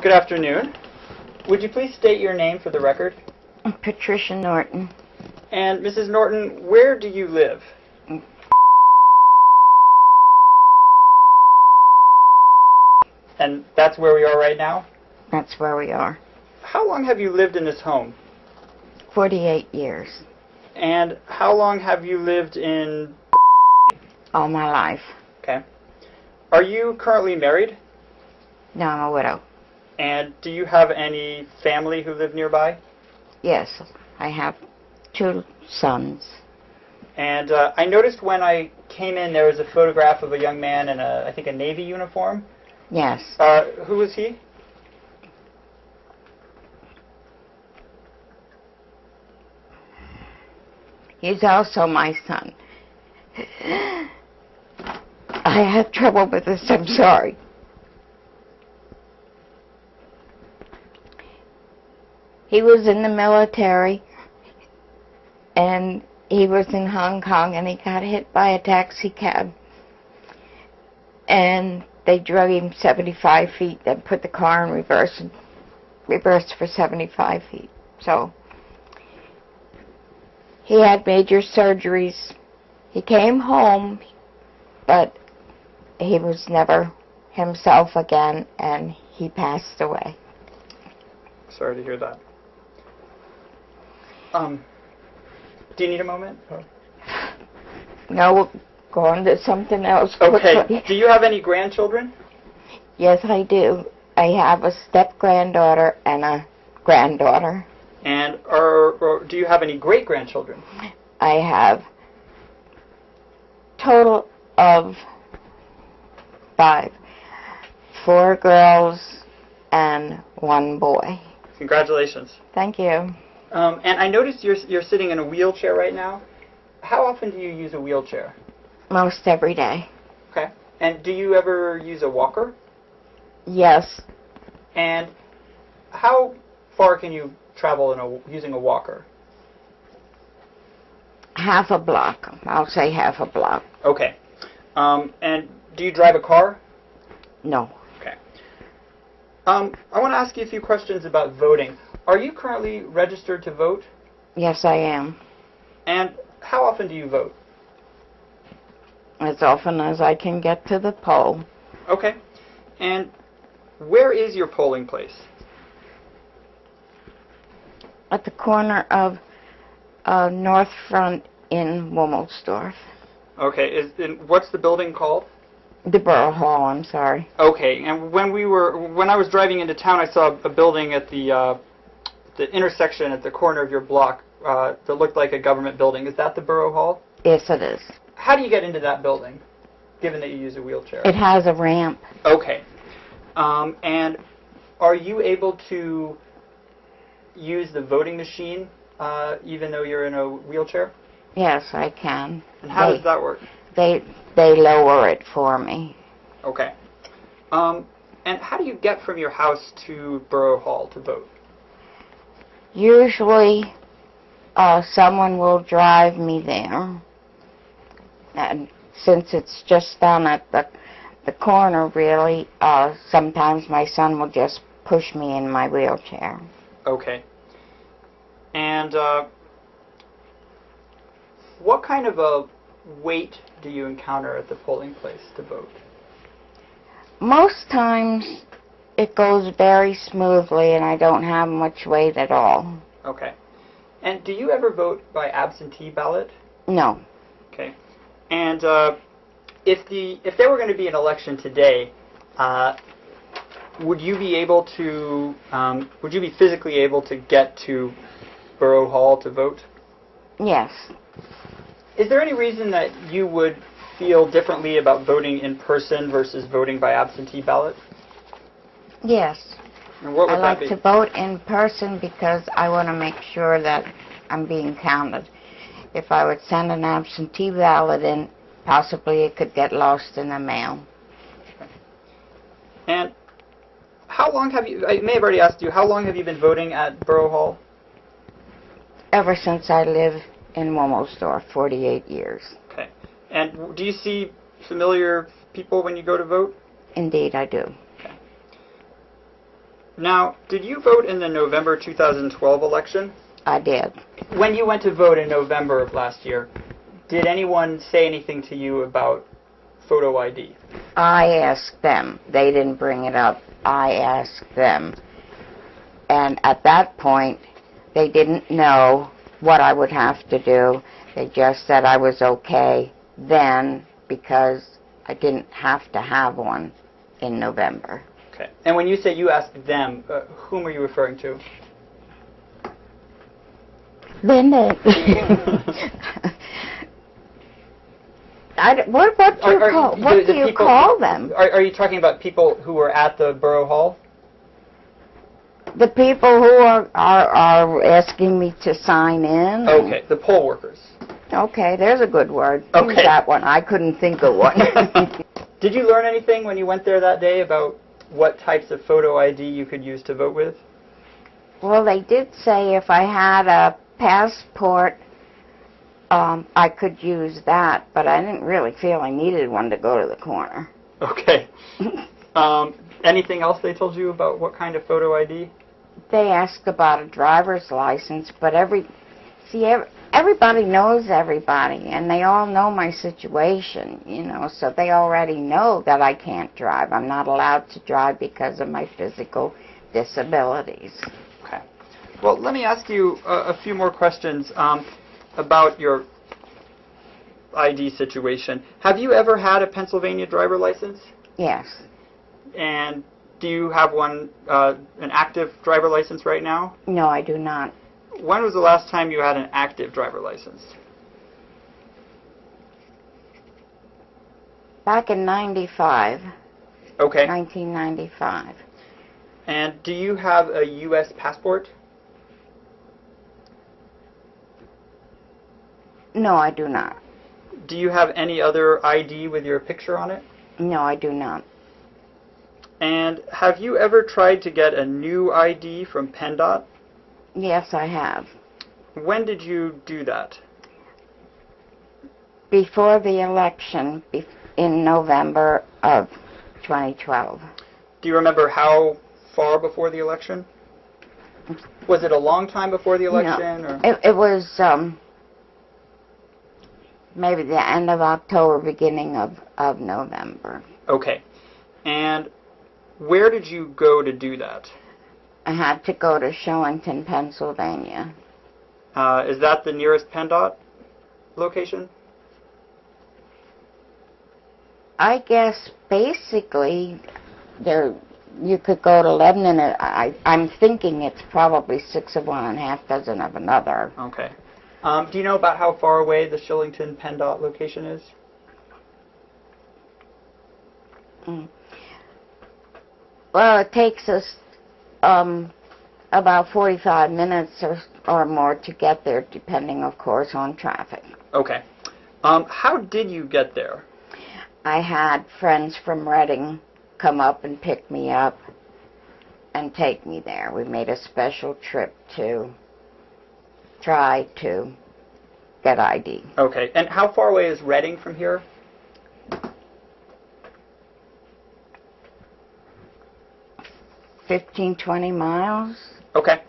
Good afternoon. Would you please state your name for the record? Patricia Norton. And Mrs. Norton, where do you live? And that's where we are right now? That's where we are. How long have you lived in this home? 48 years. And how long have you lived in... All my life. Okay. Are you currently married? No, I'm a widow. And do you have any family who live nearby? Yes, I have 2 sons. And I noticed when I came in there was a photograph of a young man in I think a Navy uniform. Yes. Who was he? He's also my son. I had trouble with this, I'm sorry. He was in the military, and he was in Hong Kong, and he got hit by a taxi cab. And they drug him 75 feet, then put the car in reverse, and reversed for 75 feet. So he had major surgeries. He came home, but he was never himself again, and he passed away. Sorry to hear that. Do you need a moment? No, we'll go on to something else. Okay. Quickly. Do you have any grandchildren? Yes, I do. I have a step-granddaughter and a granddaughter. And or do you have any great-grandchildren? I have total of 5. 4 girls and 1 boy. Congratulations. Thank you. And I noticed you're sitting in a wheelchair right now. How often do you use a wheelchair? Most every day. Okay. And do you ever use a walker? Yes. And how far can you travel using a walker? Half a block. I'll say half a block. Okay. And do you drive a car? No. Okay. I want to ask you a few questions about voting. Are you currently registered to vote? Yes, I am. And how often do you vote? As often as I can get to the poll. Okay. And where is your polling place? At the corner of North Front in Womelsdorf. Okay. What's the building called? The Borough Hall, I'm sorry. Okay. And when I was driving into town, I saw a building at the intersection at the corner of your block that looked like a government building. Is that the Borough Hall? Yes, it is. How do you get into that building, given that you use a wheelchair? It has a ramp. Okay. And are you able to use the voting machine even though you're in a wheelchair? Yes, I can. And how does that work? They lower it for me. Okay. And how do you get from your house to Borough Hall to vote? Usually, someone will drive me there. And since it's just down at the corner, really, sometimes my son will just push me in my wheelchair. Okay. And what kind of a wait do you encounter at the polling place to vote? Most times it goes very smoothly and I don't have much wait at all. Okay. And do you ever vote by absentee ballot? No. Okay. And if there were going to be an election today, would you be physically able to get to Borough Hall to vote? Yes. Is there any reason that you would feel differently about voting in person versus voting by absentee ballot? Yes. And what would I like that be? to vote in person because I want to make sure that I'm being counted. If I would send an absentee ballot in, possibly it could get lost in the mail. Okay. And how long have you, I may have already asked you, how long have you been voting at Borough Hall? Ever since I live in Womelsdorf, 48 years. Okay. And do you see familiar people when you go to vote? Indeed, I do. Okay. Now, did you vote in the November 2012 election? I did. When you went to vote in November of last year, did anyone say anything to you about photo ID? I asked them. They didn't bring it up. I asked them. And at that point, they didn't know what I would have to do. They just said I was okay then because I didn't have to have one in November. Okay. And when you say you asked them, whom are you referring to? Linda. What do you call them? Are you talking about people who were at the Borough Hall? The people who are asking me to sign in. Okay, the poll workers. Okay, there's a good word. Okay. Use that one. I couldn't think of one. Did you learn anything when you went there that day about what types of photo ID you could use to vote with? Well, they did say if I had a passport, I could use that, but I didn't really feel I needed one to go to the corner. Okay. Anything else they told you about what kind of photo ID? They asked about a driver's license, but everybody knows everybody, and they all know my situation, you know, so they already know that I can't drive. I'm not allowed to drive because of my physical disabilities. Okay. Well, let me ask you a few more questions about your ID situation. Have you ever had a Pennsylvania driver license? Yes. And do you have one, an active driver license right now? No, I do not. When was the last time you had an active driver license? Back in 95. Okay. 1995. And do you have a U.S. passport? No, I do not. Do you have any other ID with your picture on it? No, I do not. And have you ever tried to get a new ID from PennDOT? Yes, I have. When did you do that? Before the election in November of 2012. Do you remember how far before the election? Was it a long time before the election? No, or? it was maybe the end of October, beginning of November. Okay. And where did you go to do that? I had to go to Shillington, Pennsylvania. Is that the nearest PennDOT location? I guess basically you could go to Lebanon. I'm thinking it's probably 6 of one and half dozen of another. Okay. Do you know about how far away the Shillington PennDOT location is? Well, it takes us about 45 minutes or more to get there, depending, of course, on traffic. Okay. How did you get there? I had friends from Reading come up and pick me up and take me there. We made a special trip to try to get ID. Okay. And how far away is Reading from here? 15, 20 miles. Okay.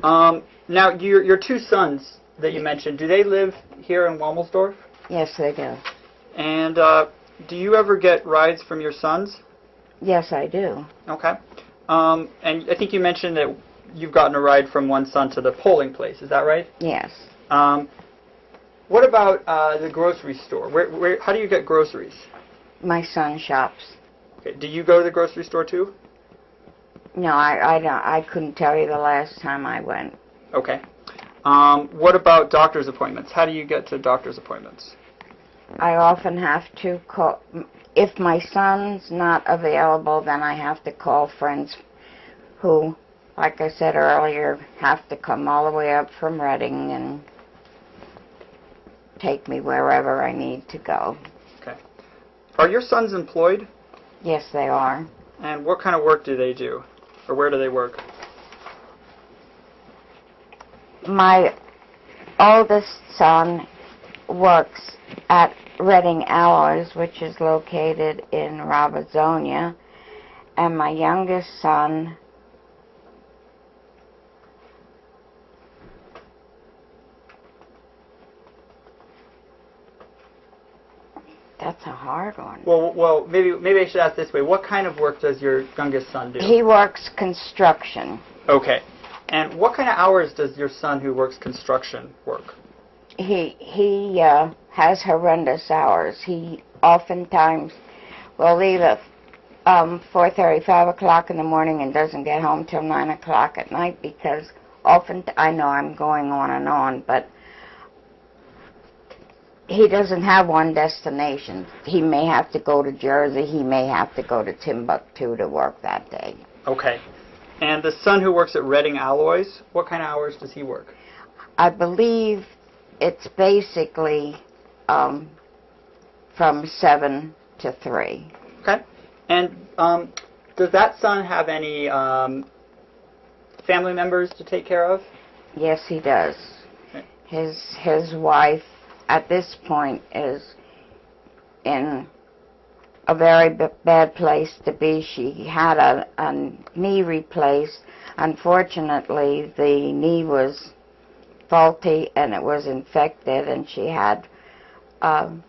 Now, your two sons that you mentioned, do they live here in Womelsdorf? Yes, they do. And do you ever get rides from your sons? Yes, I do. Okay. And I think you mentioned that you've gotten a ride from one son to the polling place. Is that right? Yes. What about the grocery store? How do you get groceries? My son shops. Okay. Do you go to the grocery store too? No, I couldn't tell you the last time I went. Okay. What about doctor's appointments? How do you get to doctor's appointments? I often have to call. If my son's not available, then I have to call friends who, like I said earlier, have to come all the way up from Reading and take me wherever I need to go. Okay. Are your sons employed? Yes, they are. And what kind of work do they do? Or where do they work? My oldest son works at Reading Alloys, which is located in Robertsonia, and my youngest son That's a hard one. Well, maybe I should ask this way. What kind of work does your youngest son do? He works construction. Okay. And what kind of hours does your son who works construction work? He has horrendous hours. He oftentimes will leave at 4:30, 5 o'clock in the morning and doesn't get home till 9 o'clock at night because often, I know I'm going on and on, but he doesn't have one destination. He may have to go to Jersey. He may have to go to Timbuktu to work that day. Okay. And the son who works at Reading Alloys, what kind of hours does he work? I believe it's basically from 7 to 3. Okay. And does that son have any family members to take care of? Yes, he does. Okay. His wife, at this point, is in a very bad place to be. She had a knee replaced. Unfortunately, the knee was faulty and it was infected, and she had 5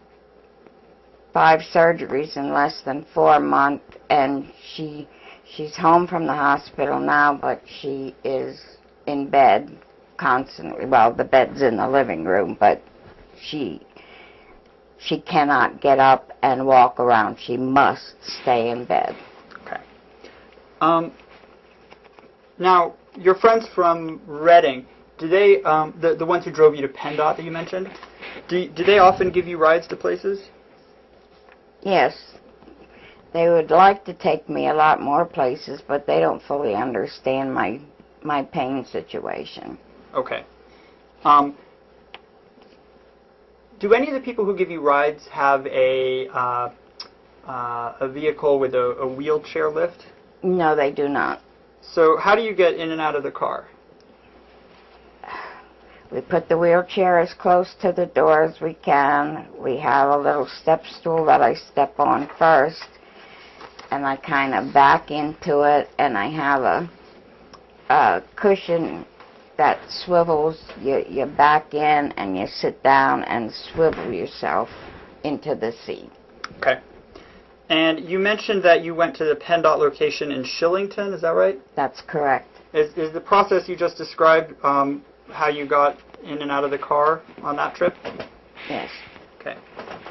surgeries in less than 4 months, and she's home from the hospital now, but she is in bed constantly. Well, the bed's in the living room, but she cannot get up and walk around. She must stay in bed. Okay. Now, your friends from Reading, do they, the ones who drove you to PennDOT that you mentioned, do they often give you rides to places? Yes. They would like to take me a lot more places, but they don't fully understand my pain situation. Okay. Do any of the people who give you rides have a vehicle with a wheelchair lift? No, they do not. So how do you get in and out of the car? We put the wheelchair as close to the door as we can. We have a little step stool that I step on first, and I kind of back into it, and I have a cushion that swivels. You back in and you sit down and swivel yourself into the seat. Okay. And you mentioned that you went to the PennDOT location in Shillington, is that right? That's correct. Is the process you just described how you got in and out of the car on that trip? Yes. Okay.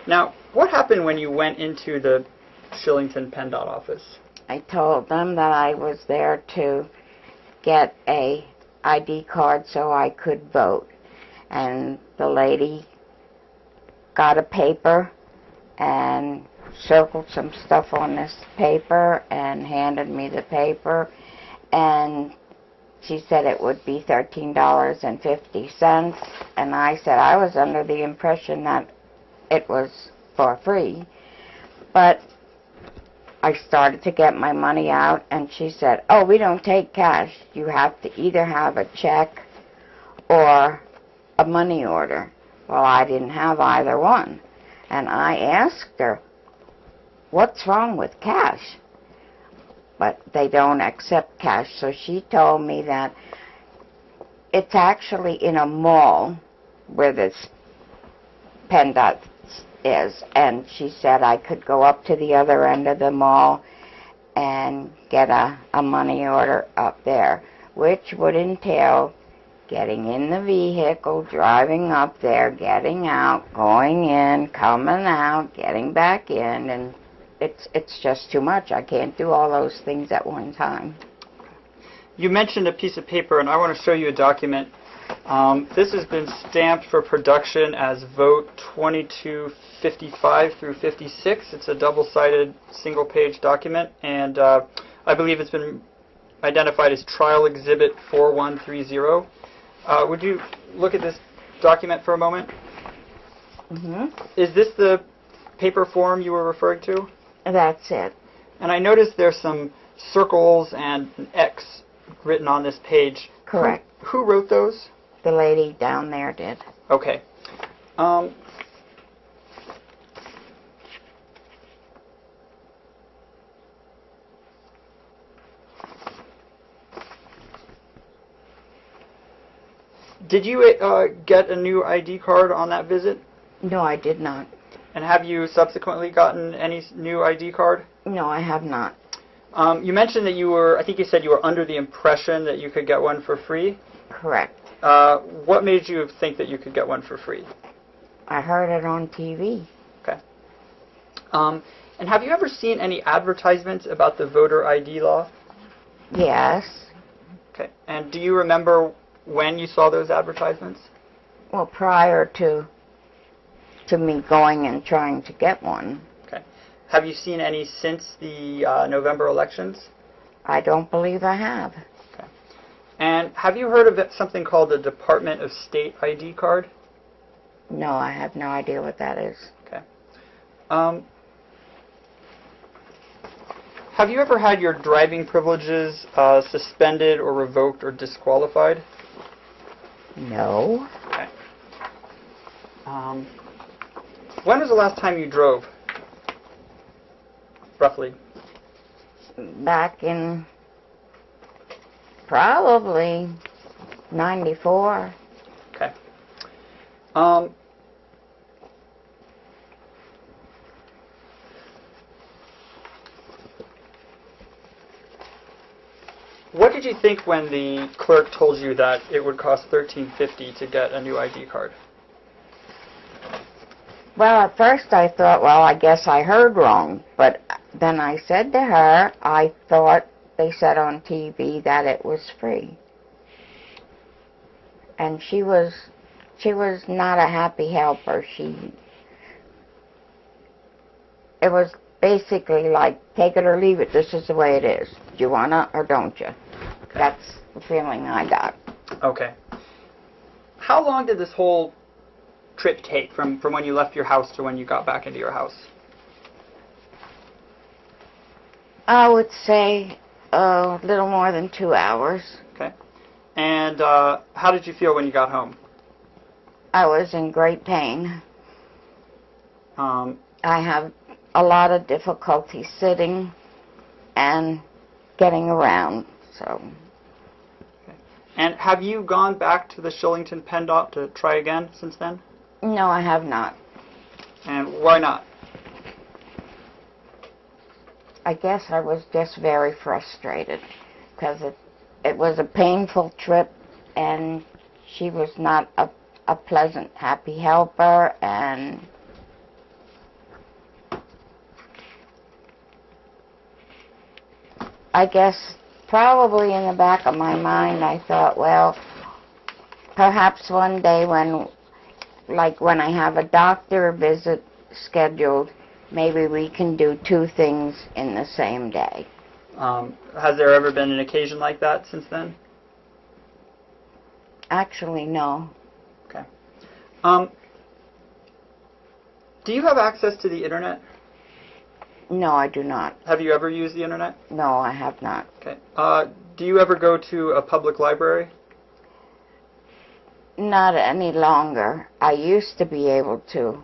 Now, what happened when you went into the Shillington PennDOT office? I told them that I was there to get a ID card so I could vote. And the lady got a paper and circled some stuff on this paper and handed me the paper, and she said it would be $13.50, and I said I was under the impression that it was for free. But I started to get my money out, and she said, oh, we don't take cash. You have to either have a check or a money order. Well, I didn't have either one. And I asked her, what's wrong with cash? But they don't accept cash. So she told me that it's actually in a mall where this PennDOT is, and she said I could go up to the other end of the mall and get a money order up there, which would entail getting in the vehicle, driving up there, getting out, going in, coming out, getting back in, and it's just too much. I can't do all those things at one time. You mentioned a piece of paper, and I want to show you a document. This has been stamped for production as vote 2255 through 56. It's a double-sided, single-page document, and I believe it's been identified as Trial Exhibit 4130. Would you look at this document for a moment? Mm-hmm. Is this the paper form you were referring to? That's it. And I noticed there's some circles and an X written on this page. Correct. Who wrote those? The lady down there did. Okay. Did you get a new ID card on that visit? No, I did not. And have you subsequently gotten any new ID card? No, I have not. You mentioned that you were, I think you said you were under the impression that you could get one for free. Correct. What made you think that you could get one for free? I heard it on TV. Okay. And have you ever seen any advertisements about the voter ID law? Yes. Okay. And do you remember when you saw those advertisements? Well, prior to me going and trying to get one. Okay. Have you seen any since the November elections? I don't believe I have. Okay. And have you heard of something called the Department of State ID card? No, I have no idea what that is. Okay. Have you ever had your driving privileges suspended or revoked or disqualified? No. Okay. When was the last time you drove? Roughly. Back in probably 94. Okay. What did you think when the clerk told you that it would cost $13.50 to get a new ID card? Well, at first I thought, well, I guess I heard wrong. But then I said to her, I thought they said on TV that it was free. And she was not a happy helper. It was basically like, take it or leave it, this is the way it is. Do you want to or don't you? Okay. That's the feeling I got. Okay. How long did this whole trip take from when you left your house to when you got back into your house? I would say a little more than 2 hours. Okay. And how did you feel when you got home? I was in great pain. Um, I have a lot of difficulty sitting and getting around, so. okay. And have you gone back to the Shillington PennDOT to try again since then? No, I have not. And why not? I guess I was just very frustrated because it was a painful trip and she was not a pleasant, happy helper, and I guess probably in the back of my mind I thought, well, perhaps one day when I have a doctor visit scheduled, maybe we can do 2 things in the same day. Has there ever been an occasion like that since then? Actually, no. Okay. Do you have access to the internet? No, I do not. Have you ever used the internet? No, I have not. Okay. Do you ever go to a public library? Not any longer. I used to be able to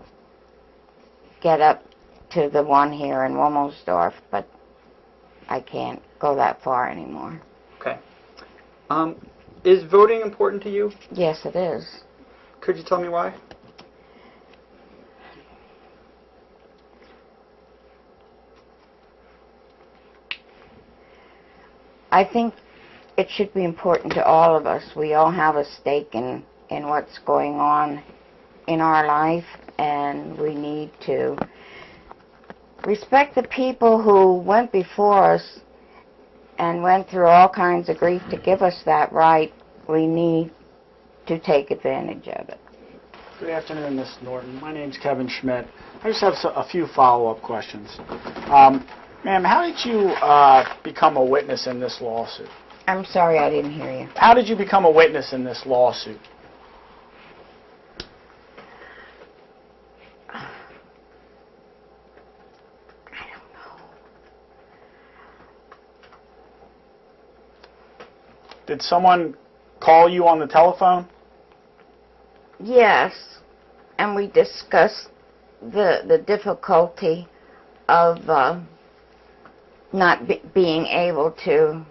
get up to the one here in Wummelsdorf, but I can't go that far anymore. Okay. Is voting important to you? Yes, it is. Could you tell me why? I think it should be important to all of us. We all have a stake in what's going on in our life, and we need to respect the people who went before us and went through all kinds of grief to give us that right. We need to take advantage of it. Good afternoon, Ms. Norton. My name's Kevin Schmidt. I just have a few follow-up questions. Ma'am, how did you become a witness in this lawsuit? I'm sorry, I didn't hear you. How did you become a witness in this lawsuit? Did someone call you on the telephone? Yes, and we discussed the difficulty of not being able to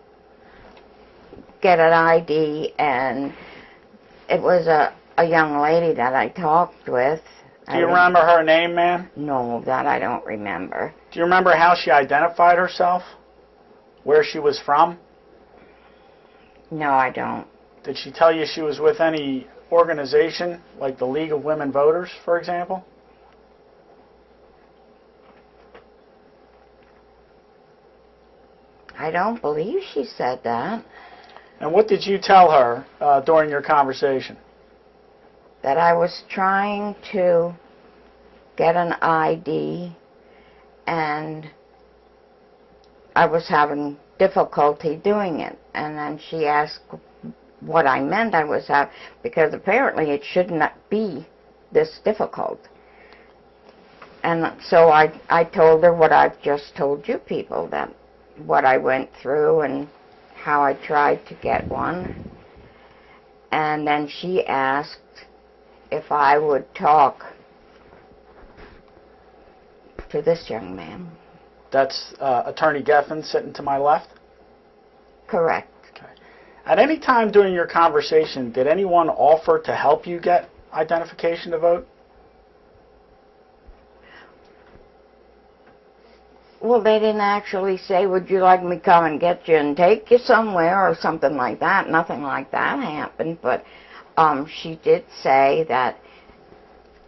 get an ID, and it was a young lady that I talked with Do you remember her name, ma'am? No, that I don't remember. Do you remember how she identified herself? Where she was from? No, I don't. Did she tell you she was with any organization, like the League of Women Voters, for example? I don't believe she said that. And what did you tell her during your conversation? That I was trying to get an ID and I was having difficulty doing it. And then she asked what I meant I was having, because apparently it should not be this difficult. And so I told her what I've just told you people, that what I went through and how I tried to get one. And then she asked if I would talk to this young man. That's Attorney Geffen sitting to my left? Correct. Okay. At any time during your conversation, did anyone offer to help you get identification to vote? Well, they didn't actually say, would you like me to come and get you and take you somewhere or something like that. Nothing like that happened, but she did say that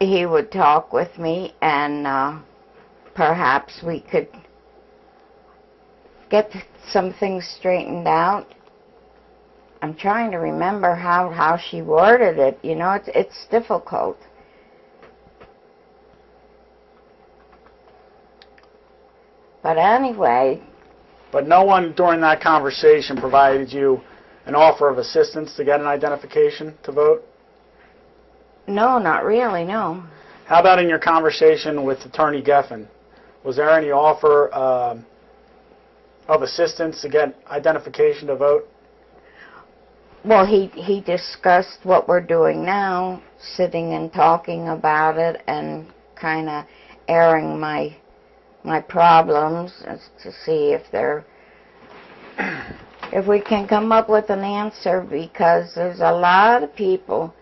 he would talk with me and perhaps we could get some things straightened out. I'm trying to remember how she worded it. You know, it's difficult. But anyway... But no one during that conversation provided you an offer of assistance to get an identification to vote? No, not really, no. How about in your conversation with Attorney Geffen? Was there any offer of assistance to get identification to vote? Well, he discussed what we're doing now, sitting and talking about it and kind of airing my problems to see if we can come up with an answer, because there's a lot of people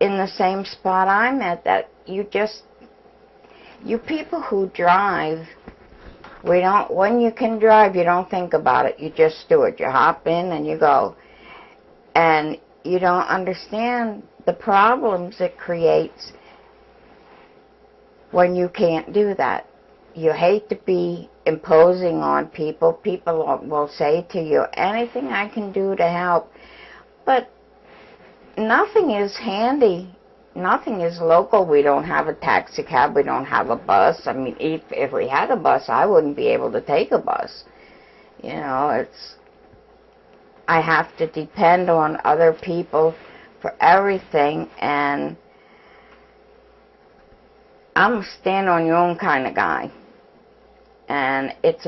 in the same spot I'm at, that you people who drive, when you can drive, you don't think about it, you just do it. You hop in and you go. And you don't understand the problems it creates when you can't do that. You hate to be imposing on people. People will say to you, anything I can do to help. But nothing is handy. Nothing is local. We don't have a taxi cab. We don't have a bus. I mean, if we had a bus, I wouldn't be able to take a bus. You know, I have to depend on other people for everything, and I'm a stand on your own kind of guy. And it's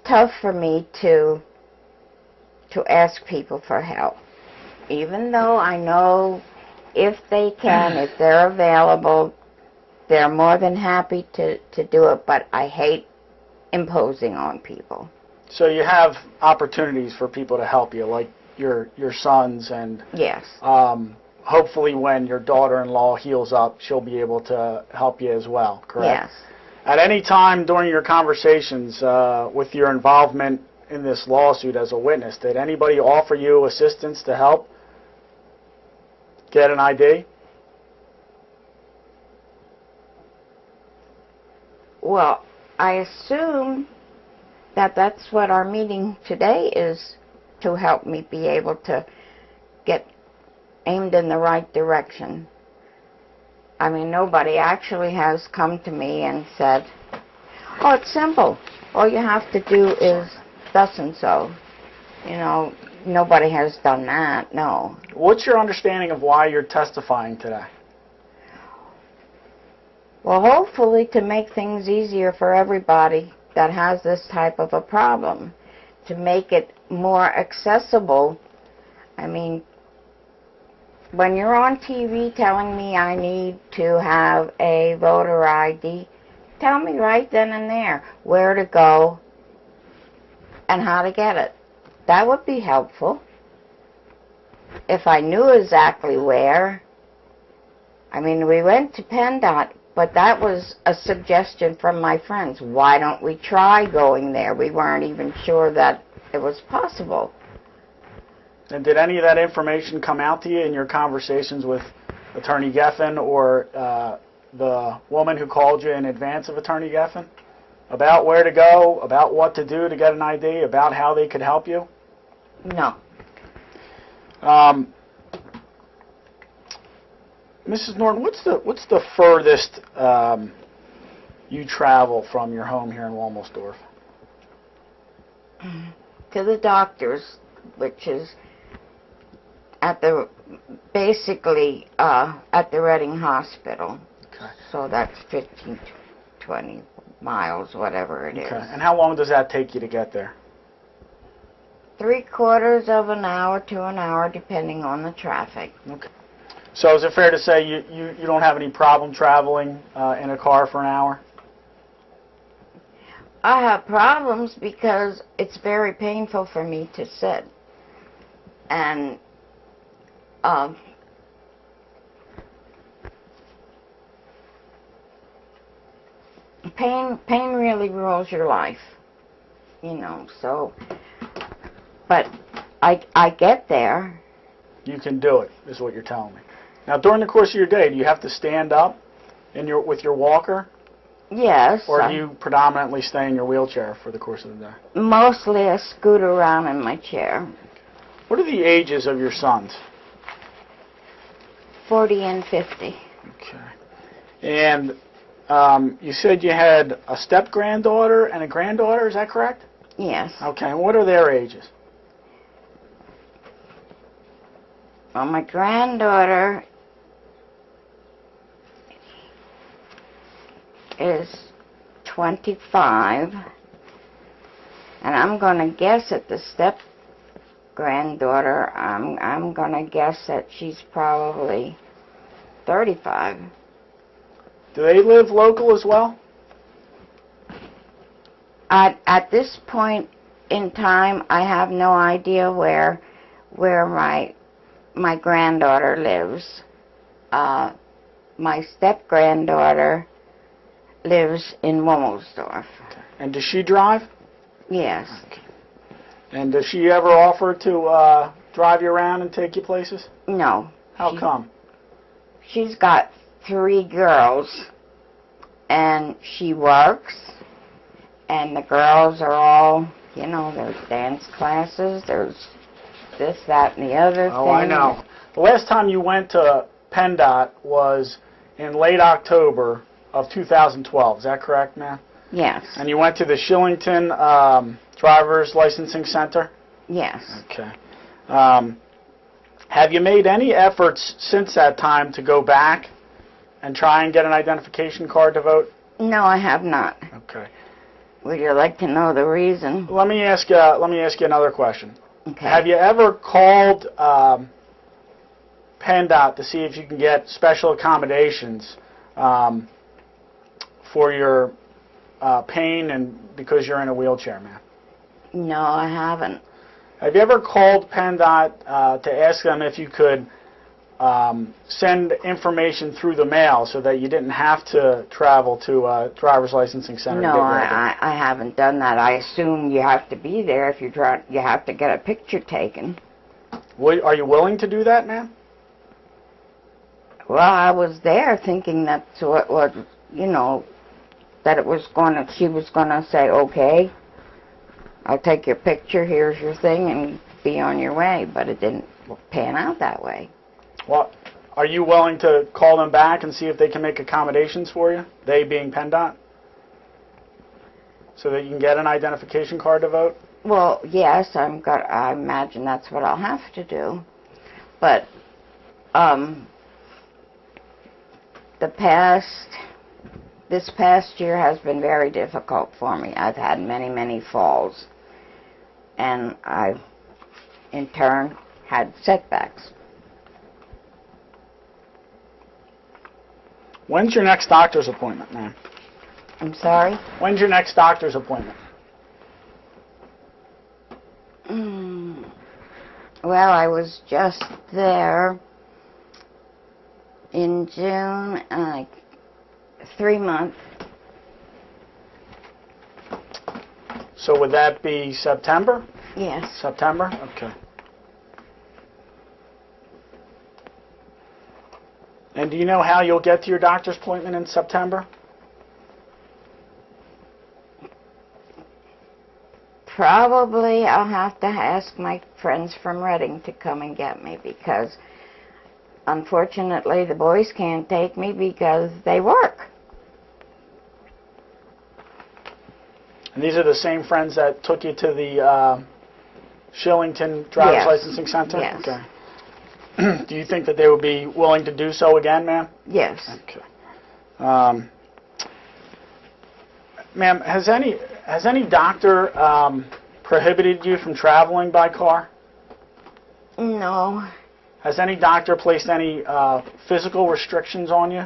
tough for me to ask people for help. Even though I know if they can, if they're available, they're more than happy to do it, but I hate imposing on people. So you have opportunities for people to help you, like your sons, and yes. Hopefully when your daughter-in-law heals up, she'll be able to help you as well, correct? Yes. At any time during your conversations with your involvement in this lawsuit as a witness, did anybody offer you assistance to help get an ID? Well, I assume that that's what our meeting today is, to help me be able to get aimed in the right direction. I mean, nobody actually has come to me and said, oh, it's simple. All you have to do is thus and so. You know, nobody has done that, no. What's your understanding of why you're testifying today? Well, hopefully to make things easier for everybody that has this type of a problem, to make it more accessible. I mean, when you're on TV telling me I need to have a voter ID, tell me right then and there where to go and how to get it. That would be helpful. If I knew exactly where, I mean, we went to PennDOT, but that was a suggestion from my friends. Why don't we try going there? We weren't even sure that it was possible. And did any of that information come out to you in your conversations with Attorney Geffen or the woman who called you in advance of Attorney Geffen? About where to go, about what to do to get an ID, about how they could help you? No. Mrs. Norton, what's the furthest you travel from your home here in Wilmersdorf? To the doctor's, which is at the basically at the Reading Hospital. Okay. So that's 15 to 20 miles, whatever it is. Okay. And how long does that take you to get there? 3/4 of an hour to an hour, depending on the traffic. Okay. So is it fair to say you don't have any problem traveling in a car for an hour? I have problems because it's very painful for me to sit. And pain really rules your life, you know, so, but I get there. You can do it, is what you're telling me. Now, during the course of your day, do you have to stand up with your walker? Yes. Or do you predominantly stay in your wheelchair for the course of the day? Mostly I scoot around in my chair. What are the ages of your sons? 40 and 50. Okay. And you said you had a step-granddaughter and a granddaughter, is that correct? Yes. Okay, and what are their ages? Well, my granddaughter is 25, and I'm going to guess at the step-granddaughter, I'm going to guess that she's probably 35. Do they live local as well? At this point in time, I have no idea where my granddaughter lives. My step-granddaughter lives in Wilmersdorf. Okay. And does she drive? Yes. Okay. And does she ever offer to drive you around and take you places? No. How come? She's got 3 girls, and she works, and the girls are all, you know, there's dance classes, there's this, that, and the other thing. Oh, I know. The last time you went to PennDOT was in late October of 2012. Is that correct, ma'am? Yes. And you went to the Shillington Driver's Licensing Center? Yes. Okay. Have you made any efforts since that time to go back and try and get an identification card to vote? No, I have not. Okay. Would you like to know the reason? Let me ask you another question. Okay. Have you ever called PennDOT to see if you can get special accommodations for your pain and because you're in a wheelchair, ma'am? No, I haven't. Have you ever called PennDOT to ask them if you could send information through the mail so that you didn't have to travel to a driver's licensing center? No, to get ready? I haven't done that. I assume you have to be there if you have to get a picture taken. Are you willing to do that, ma'am? Well, I was there thinking that's what was, you know, that she was gonna say, okay, I'll take your picture, here's your thing, and be on your way. But it didn't pan out that way. Well, are you willing to call them back and see if they can make accommodations for you, they being PennDOT, so that you can get an identification card to vote? Well, yes, I imagine that's what I'll have to do. But this past year has been very difficult for me. I've had many, many falls, and I've in turn had setbacks. When's your next doctor's appointment, ma'am? I'm sorry? When's your next doctor's appointment? Well, I was just there In June, 3 months. So would that be September? Yes. September? Okay. And do you know how you'll get to your doctor's appointment in September? Probably I'll have to ask my friends from Reading to come and get me because unfortunately the boys can't take me because they work. And these are the same friends that took you to the Shillington Driver's Yes. Licensing Center? Yes. Okay. Do you think that they would be willing to do so again, ma'am? Yes. Okay. Ma'am, has any doctor prohibited you from traveling by car? No. Has any doctor placed any physical restrictions on you?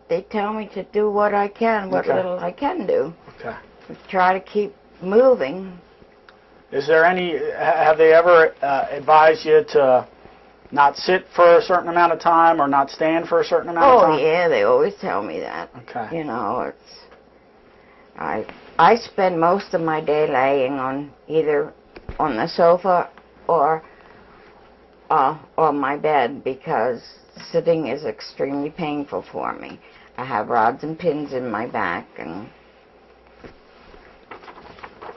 They tell me to do what I can, what Okay. little I can do. Okay. Try to keep moving. Is there have they ever advised you to not sit for a certain amount of time or not stand for a certain amount of Oh time? yeah, they always tell me that. Okay. You know, I spend most of my day laying on either on the sofa or on my bed because sitting is extremely painful for me. I have rods and pins in my back and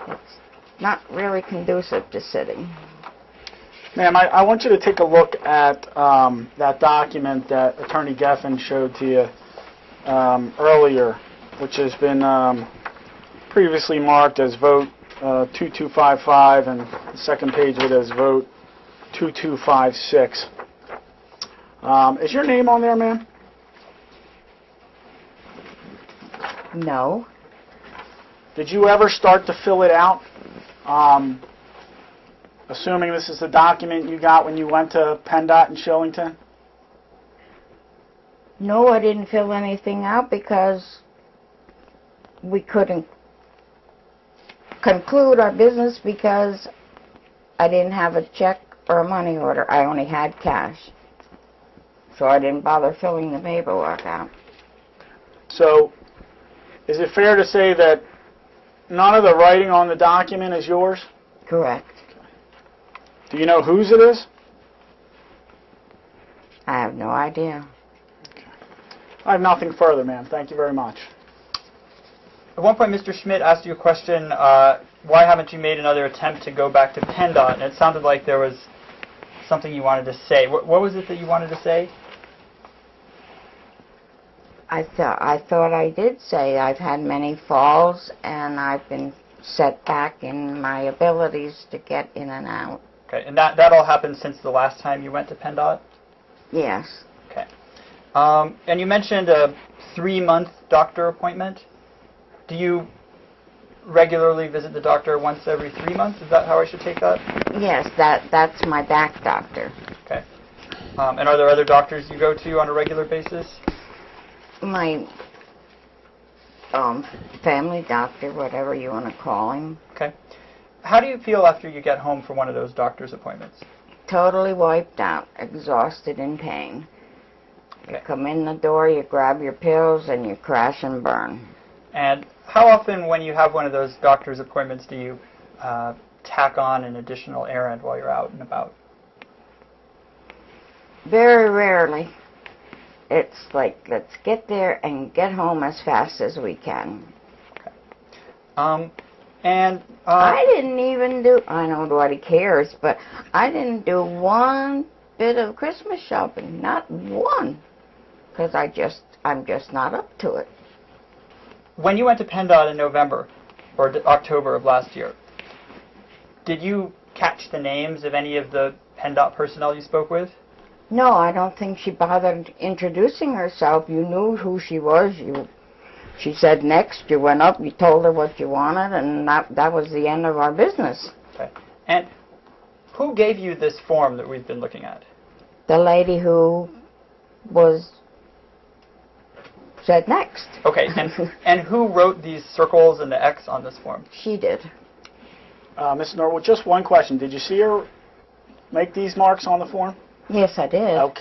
it's not really conducive to sitting. Ma'am, I want you to take a look at that document that Attorney Geffen showed to you earlier, which has been previously marked as vote 2255 and the second page of it as vote 2256. Is your name on there, ma'am? No. Did you ever start to fill it out? Assuming this is the document you got when you went to PennDOT in Shillington? No, I didn't fill anything out because we couldn't conclude our business because I didn't have a check or a money order. I only had cash. So I didn't bother filling the paperwork out. So, is it fair to say that none of the writing on the document is yours? Correct. Do you know whose it is? I have no idea. I have nothing further, ma'am. Thank you very much. At one point, Mr. Schmidt asked you a question, why haven't you made another attempt to go back to PennDOT? And it sounded like there was something you wanted to say. What was it that you wanted to say? I thought I did say I've had many falls and I've been set back in my abilities to get in and out. Okay, and that all happened since the last time you went to PennDOT? Yes. Okay. And you mentioned a 3-month doctor appointment. Do you regularly visit the doctor once every 3 months? Is that how I should take that? Yes, that's my back doctor. Okay. And are there other doctors you go to on a regular basis? My family doctor, whatever you want to call him. Okay. How do you feel after you get home from one of those doctor's appointments? Totally wiped out, exhausted, in pain. You Okay. come in the door, you grab your pills, and you crash and burn. And how often when you have one of those doctor's appointments do you tack on an additional errand while you're out and about? Very rarely. It's like, let's get there and get home as fast as we can. I didn't even do, I know nobody cares, but I didn't do one bit of Christmas shopping, not one, because I'm just not up to it. When you went to PennDOT in November or October of last year, did you catch the names of any of the PennDOT personnel you spoke with? No, I don't think she bothered introducing herself. You knew who she was. She said next. You went up, you told her what you wanted, and that was the end of our business. Okay. And who gave you this form that we've been looking at? The lady who said next. Okay. And who wrote these circles and the X on this form? She did. Ms. Norwood, just one question. Did you see her make these marks on the form? Yes, I did. Okay.